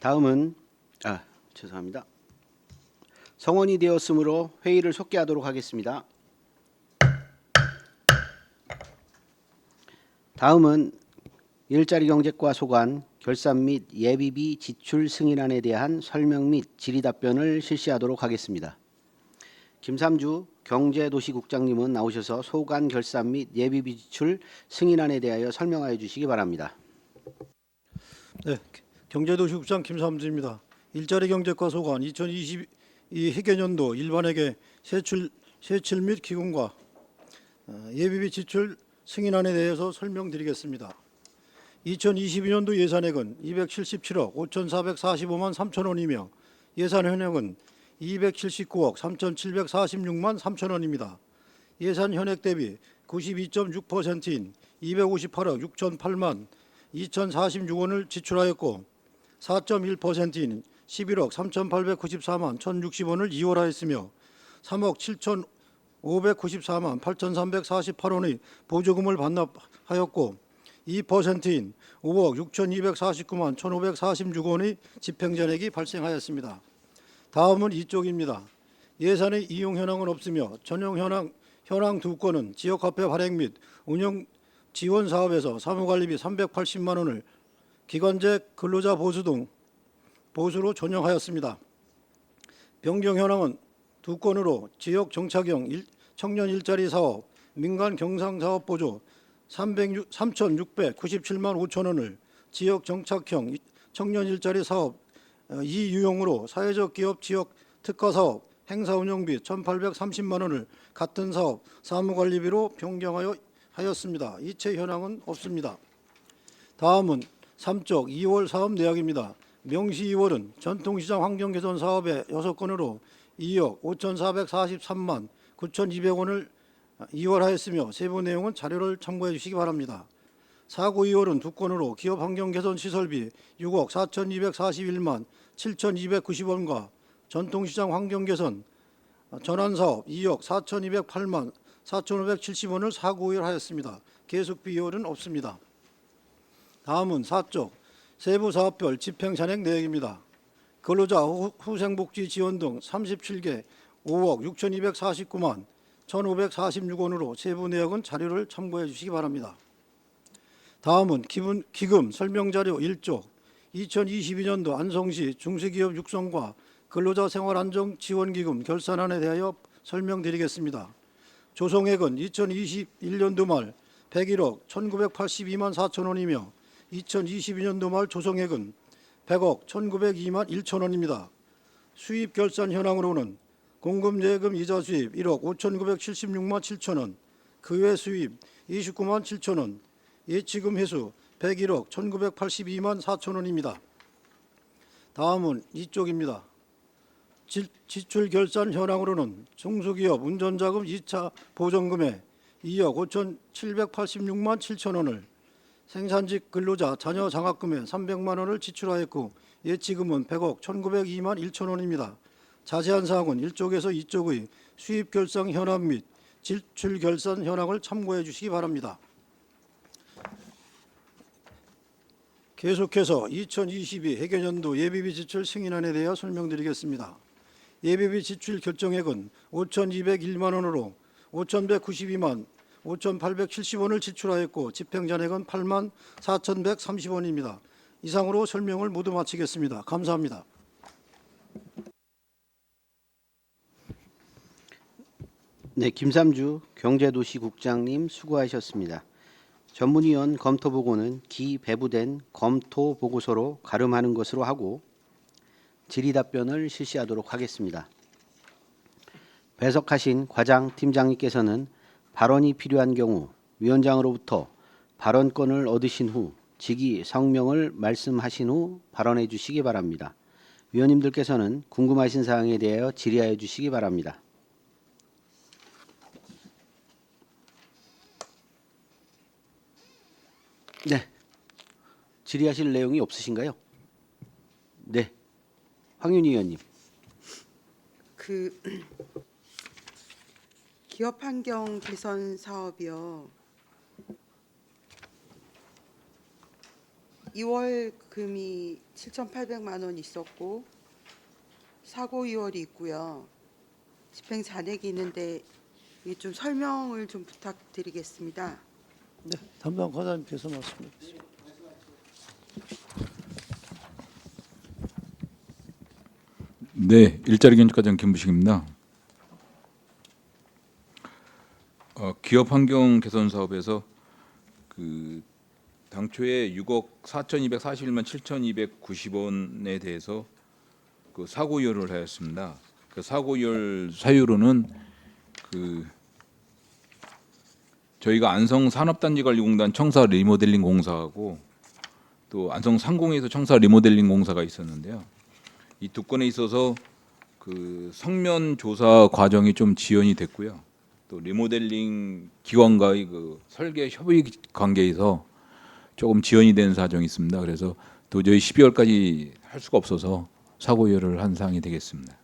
다음은 죄송합니다. 성원이 되었으므로 회의를 속개하도록 하겠습니다. 다음은 일자리 경제과 소관 결산 및 예비비 지출 승인안에 대한 설명 및 질의 답변을 실시하도록 하겠습니다. 김삼주 경제도시국장님은 나오셔서 소관 결산 및 예비비 지출 승인안에 대하여 설명하여 주시기 바랍니다. 네, 경제도시국장 김삼주입니다. 일자리 경제과 소관 2022 회계년도 일반회계 세출 및 기금과 예비비 지출 승인안에 대해서 설명드리겠습니다. 2022년도 예산액은 277억 5,445만 3천 원이며 예산 현액은 279억 3,746만 3천 원입니다. 예산 현액 대비 92.6%인 258억 6,008만 2,046원을 지출하였고 4.1%인 11억 3,894만 1,060원을 이월하였으며 3억 7,594만 8,348원의 보조금을 반납하였고 2%인 5억 6,249만 1,546원의 집행잔액이 발생하였습니다. 다음은 이쪽입니다. 예산의 이용 현황은 없으며 전용 현황 두 건은 지역화폐 발행 및 운영 지원 사업에서 사무관리비 380만 원을 기관재 근로자 보수 등 보수로 전용하였습니다. 변경 현황은 두 건으로 지역 정착형 청년 일자리 사업 민간 경상 사업 보조 3,697만 5천 원을 지역 정착형 청년 일자리 사업 이유용으로 사회적 기업 지역 특화 사업 행사 운영비 1,830만 원을 같은 사업 사무관리비로 변경하였습니다. 이체 현황은 없습니다. 다음은 3쪽 2월 사업 내역입니다. 명시 2월은 전통시장 환경개선 사업의 6건으로 2억 5,443만 9,200원을 2월하였으며 세부 내용은 자료를 참고해 주시기 바랍니다. 4구 2월은 두 건으로 기업 환경개선 시설비 6억 4,241만 7,290원과 전통시장 환경개선 전환사업 2억 4,208만 4,570원을 4구 2월 하였습니다. 계속비 2월은 없습니다. 다음은 4쪽 세부사업별 집행잔액 내역입니다. 근로자 후생복지 지원 등 37개 5억 6,249만 1,546원으로 세부 내역은 자료를 참고해 주시기 바랍니다. 다음은 기금 설명자료 1쪽 2022년도 안성시 중소기업 육성과 근로자 생활안정지원기금 결산안에 대하여 설명드리겠습니다. 조성액은 2021년도 말 101억 1,982만 4천 원이며 2022년도 말 조성액은 100억 1,902만 1천 원입니다. 수입 결산 현황으로는 공급예금 이자 수입 1억 5,976만 7천 원, 그 외 수입 29만 7천 원, 예치금 회수 101억 1,982만 4천 원입니다. 다음은 이쪽입니다. 지출 결산 현황으로는 중소기업 운전자금 2차 보전금액 2억 5,786만 7천 원을 생산직 근로자 자녀 장학금에 300만 원을 지출하였고 예치금은 100억 1,902만 1천 원입니다. 자세한 사항은 1쪽에서 2쪽의 수입 결산 현황 및 지출 결산 현황을 참고해 주시기 바랍니다. 계속해서 2022 회계년도 예비비 지출 승인안에 대하여 설명드리겠습니다. 예비비 지출 결정액은 5,201만 원으로 5,192만 5,870원을 지출하였고 집행잔액은 8만 4,130원입니다. 이상으로 설명을 모두 마치겠습니다. 감사합니다. 네, 김삼주 경제도시국장님 수고하셨습니다. 전문위원 검토보고는 기배부된 검토보고서로 가름하는 것으로 하고 질의답변을 실시하도록 하겠습니다. 배석하신 과장 팀장님께서는 발언이 필요한 경우 위원장으로부터 발언권을 얻으신 후 직위 성명을 말씀하신 후 발언해 주시기 바랍니다. 위원님들께서는 궁금하신 사항에 대하여 질의하여 주시기 바랍니다. 네, 질의하실 내용이 없으신가요? 네, 황윤희 의원님. 기업 환경 개선 사업이요. 2월 금이 7,800만 원 있었고 사고 2월이 있고요. 집행 잔액이 있는데 이게 좀 설명을 좀 부탁드리겠습니다. 네, 담당 과장님께서 말씀해 주십시오. 네, 일자리 경제과장 김부식입니다. 기업 환경 개선 사업에서 그 당초에 6억 4,241만 7,290원에 대해서 그 사고이율을 하였습니다. 그 사고이율 사유로는 그 저희가 안성 산업단지관리공단 청사 리모델링 공사하고 또 안성 상공에서 청사 리모델링 공사가 있었는데요. 이 두 건에 있어서 그 성면 조사 과정이 좀 지연이 됐고요. 또 리모델링 기관과의 그 설계 협의 관계에서 조금 지연이 된 사정이 있습니다. 그래서 도저히 12월까지 할 수가 없어서 사고이율을 한 사항이 되겠습니다.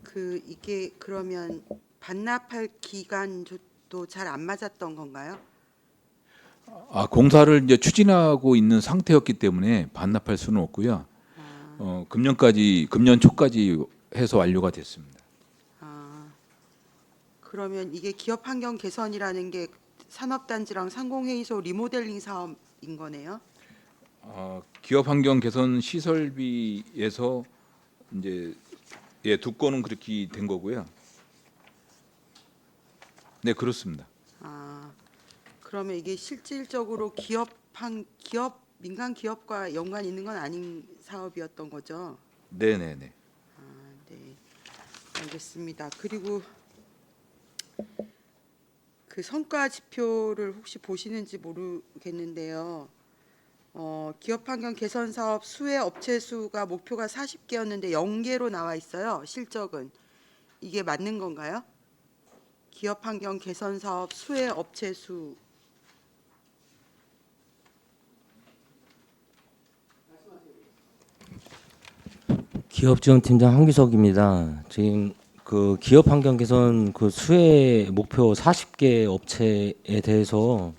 그 이게 그러면 반납할 기간도 잘 안 맞았던 건가요? 공사를 이제 추진하고 있는 상태였기 때문에 반납할 수는 없고요. 금년 초까지 해서 완료가 됐습니다. 그러면 이게 기업 환경 개선이라는 게 산업단지랑 상공회의소 리모델링 사업인 거네요? 기업 환경 개선 시설비에서 이제 두 건은 그렇게 된 거고요. 네, 그렇습니다. 그러면 이게 실질적으로 민간 기업과 연관 있는 건 아닌 사업이었던 거죠? 네, 네, 네. 네, 알겠습니다. 그리고 그 성과 지표를 혹시 보시는지 모르겠는데요. 기업 환경 개선 사업 수혜 업체 수가 목표가 40개였는데 0개로 나와 있어요. 실적은 이게 맞는 건가요? 기업 환경 개선 사업 수혜 업체 수. 기업지원팀장 황기석입니다. 지금 그 기업 환경 개선 그 수혜 목표 40개 업체에 대해서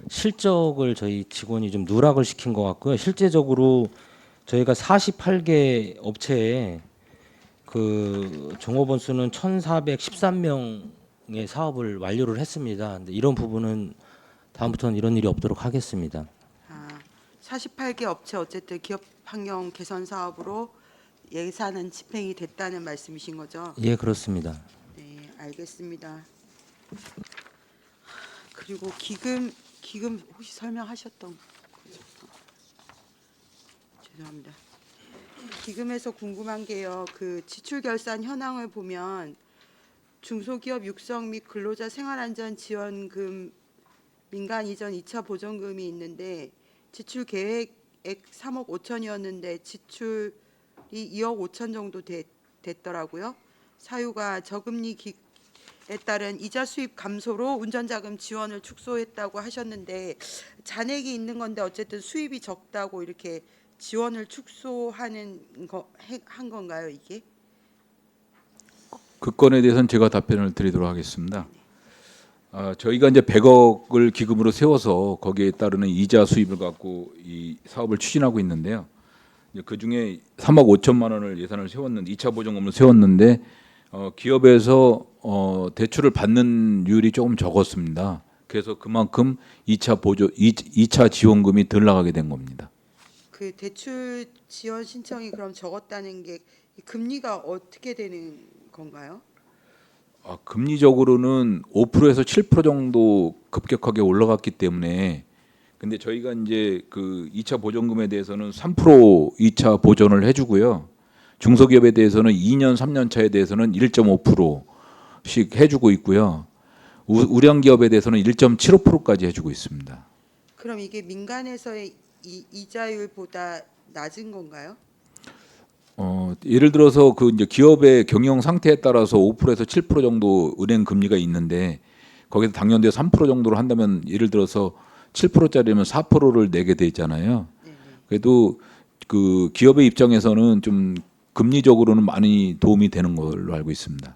실적을 저희 직원이 좀 누락을 시킨 것 같고요. 실제적으로 저희가 48개 업체에 그 종업원 수는 1,413명의 사업을 완료를 했습니다. 근데 이런 부분은 다음부터는 이런 일이 없도록 하겠습니다. 48개 업체 어쨌든 기업 환경 개선 사업으로 예산은 집행이 됐다는 말씀이신 거죠? 예, 그렇습니다. 네, 알겠습니다. 그리고 기금 혹시 설명하셨던 거죠? 죄송합니다. 기금에서 궁금한 게요. 그 지출 결산 현황을 보면 중소기업 육성 및 근로자 생활안전 지원금 민간 이전 2차 보전금이 있는데 지출 계획액 3억 5천이었는데 지출이 2억 5천 정도 됐더라고요. 사유가 저금리 에 따른 이자 수입 감소로 운전자금 지원을 축소했다고 하셨는데 잔액이 있는 건데 어쨌든 수입이 적다고 이렇게 지원을 축소하는 한 건가요, 이게? 그 건에 대해서는 제가 답변을 드리도록 하겠습니다. 저희가 이제 100억을 기금으로 세워서 거기에 따르는 이자 수입을 갖고 이 사업을 추진하고 있는데요. 그 중에 3억 5천만 원을 예산을 세웠는데 2차 보전금을 세웠는데 기업에서 대출을 받는 율이 조금 적었습니다. 그래서 그만큼 2차 지원금이 덜 나가게 된 겁니다. 그 대출 지원 신청이 그럼 적었다는 게 금리가 어떻게 되는 건가요? 금리적으로는 5%에서 7% 정도 급격하게 올라갔기 때문에 근데 저희가 이제 그 2차 보전금에 대해서는 3% 2차 보전을 해주고요. 중소기업에 대해서는 2년, 3년 차에 대해서는 1.5%씩 해주고 있고요. 우량 기업에 대해서는 1.75%까지 해주고 있습니다. 그럼 이게 민간에서의 이자율보다 낮은 건가요? 예를 들어서 그 이제 기업의 경영 상태에 따라서 5%에서 7% 정도 은행 금리가 있는데 거기서 당연대 3% 정도로 한다면 예를 들어서 7%짜리면 4%를 내게 돼 있잖아요. 그래도 그 기업의 입장에서는 좀 금리적으로는 많이 도움이 되는 걸로 알고 있습니다.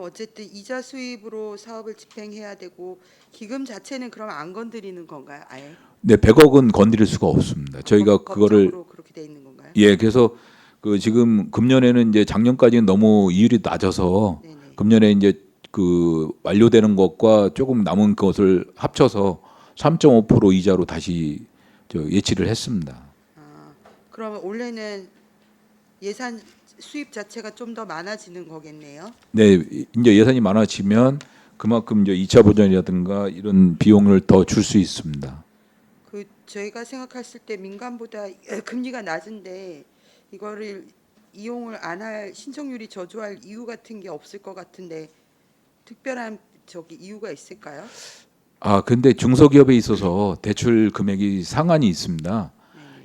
어쨌든 이자 수입으로 사업을 집행해야 되고 기금 자체는 그럼 안 건드리는 건가요? 아예? 네, 100억은 건드릴 수가 없습니다. 저희가 그거를 법적으로 그렇게 돼 있는 건가요? 예, 그래서 그 지금 금년에는 이제 작년까지는 너무 이율이 낮아서 네네. 금년에 이제 그 완료되는 것과 조금 남은 것을 합쳐서 3.5% 이자로 다시 예치를 했습니다. 그러면 올해는 예산 수입 자체가 좀 더 많아지는 거겠네요. 네, 이제 예산이 많아지면 그만큼 이제 2차 보전이라든가 이런 비용을 더 줄 수 있습니다. 그 저희가 생각했을 때 민간보다 금리가 낮은데 이거를 이용을 안 할 신청률이 저조할 이유 같은 게 없을 것 같은데 특별한 이유가 있을까요? 아, 근데 중소기업에 있어서 대출 금액이 상한이 있습니다.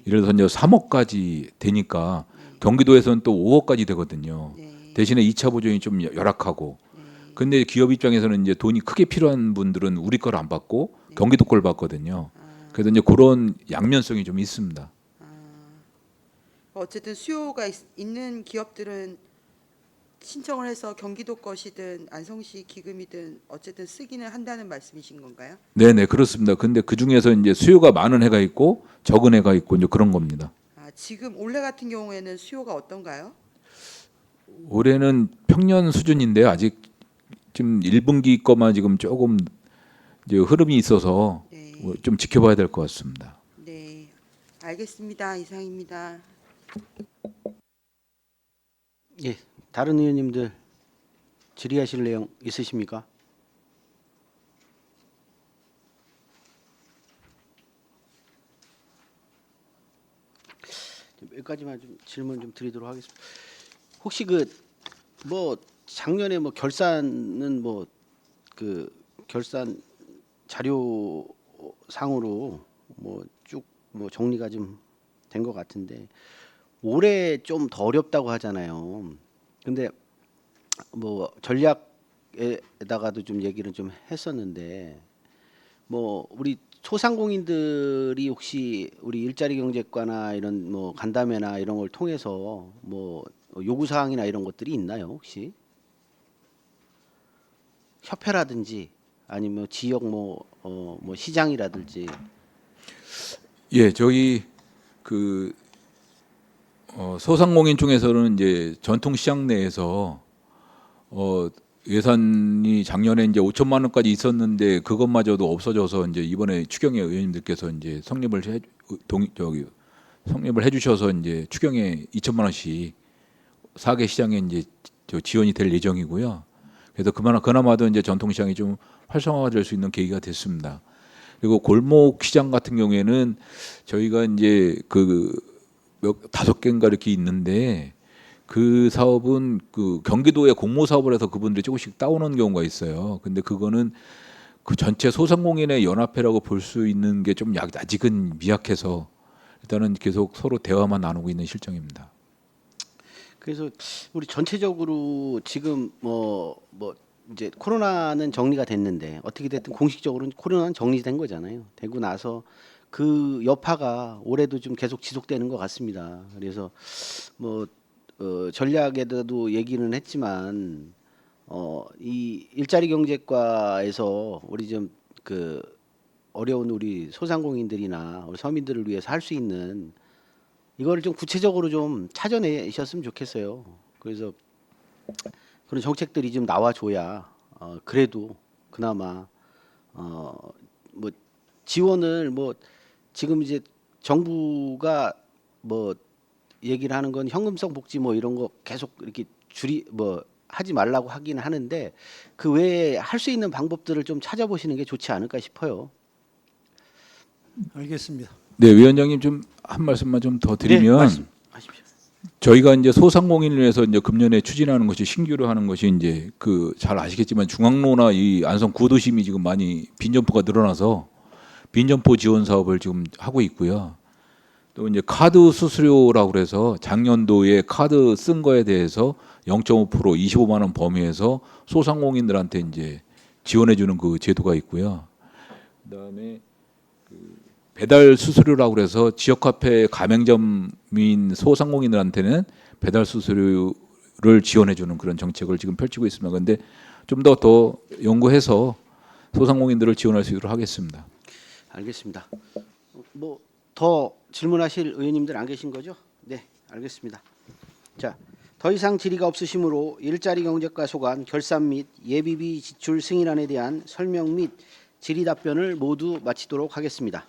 예를 들어서 이제 3억까지 되니까 경기도에서는 또 5억까지 되거든요. 네. 대신에 2차 보전이 좀 열악하고. 근데 기업 입장에서는 이제 돈이 크게 필요한 분들은 우리 걸 안 받고 경기도 걸 받거든요. 그래서 이제 그런 양면성이 좀 있습니다. 어쨌든 수요가 있는 기업들은 신청을 해서 경기도 것이든 안성시 기금이든 어쨌든 쓰기는 한다는 말씀이신 건가요? 네네, 그렇습니다. 근데 그 중에서 이제 수요가 많은 해가 있고 적은 해가 있고 이제 그런 겁니다. 지금 올해 같은 경우에는 수요가 어떤가요? 올해는 평년 수준인데요. 아직 지금 1분기 거만 지금 조금 이제 흐름이 있어서 네. 좀 지켜봐야 될 것 같습니다. 네, 알겠습니다. 이상입니다. 예, 다른 의원님들 질의하실 내용 있으십니까? 여기까지만 좀 질문 좀 드리도록 하겠습니다. 혹시 그 뭐 작년에 뭐 결산은 뭐 그 결산 자료 상으로 뭐 쭉 뭐 정리가 좀 된 것 같은데 올해 좀 더 어렵다고 하잖아요. 근데 뭐 전략에다가도 좀 얘기를 좀 했었는데 뭐 우리 소상공인들이 혹시 우리 일자리 경제과나 이런 뭐 간담회나 이런 걸 통해서 뭐 요구 사항이나 이런 것들이 있나요, 혹시? 협회라든지 아니면 지역 뭐 시장이라든지. 예, 저희 그 소상공인 중에서는 이제 전통시장 내에서 예산이 작년에 이제 5천만 원까지 있었는데 그것마저도 없어져서 이제 이번에 추경회 의원님들께서 이제 성립을 해주셔서 이제 추경에 2천만 원씩 4개 시장에 이제 지원이 될 예정이고요. 그래서 그나마도 이제 전통시장이 좀 활성화가 될 수 있는 계기가 됐습니다. 그리고 골목 시장 같은 경우에는 저희가 이제 그 5개인가 이렇게 있는데 그 사업은 그 경기도에 공모 사업을 해서 그분들이 조금씩 따오는 경우가 있어요. 근데 그거는 그 전체 소상공인의 연합회라고 볼 수 있는 게 좀 아직은 미약해서 일단은 계속 서로 대화만 나누고 있는 실정입니다. 그래서 우리 전체적으로 지금 뭐 이제 코로나는 정리가 됐는데 어떻게 됐든 공식적으로는 코로나는 정리된 거잖아요. 되고 나서 그 여파가 올해도 좀 계속 지속되는 것 같습니다. 그래서 뭐 전략에도 얘기는 했지만 이 일자리 경제과에서 우리 좀 그 어려운 우리 소상공인들이나 우리 서민들을 위해서 할 수 있는 이거를 좀 구체적으로 좀 찾아내셨으면 좋겠어요. 그래서 그런 정책들이 좀 나와줘야 그래도 그나마 뭐 지원을 뭐 지금 이제 정부가 뭐 얘기를 하는 건 현금성 복지 뭐 이런 거 계속 이렇게 하지 말라고 하긴 하는데 그 외에 할 수 있는 방법들을 좀 찾아보시는 게 좋지 않을까 싶어요. 알겠습니다. 네, 위원장님 좀 한 말씀만 좀 더 네, 드리면 말씀하십시오. 저희가 이제 소상공인을 위해서 이제 금년에 추진하는 것이 신규로 하는 것이 이제 그 잘 아시겠지만 중앙로나 이 안성 구도심이 지금 많이 빈점포가 늘어나서 빈점포 지원 사업을 지금 하고 있고요. 또 이제 카드 수수료라고 그래서 작년도에 카드 쓴 거에 대해서 0.5% 25만 원 범위에서 소상공인들한테 이제 지원해 주는 그 제도가 있고요. 그다음에 배달 수수료라고 그래서 지역 카페 가맹점인 소상공인들한테는 배달 수수료를 지원해 주는 그런 정책을 지금 펼치고 있습니다. 그런데 좀 더 연구해서 소상공인들을 지원할 수 있도록 하겠습니다. 알겠습니다. 뭐 더 질문하실 의원님들 안 계신 거죠? 네, 알겠습니다. 자, 더 이상 질의가 없으시므로 일자리 경제과 소관 결산 및 예비비 지출 승인안에 대한 설명 및 질의 답변을 모두 마치도록 하겠습니다.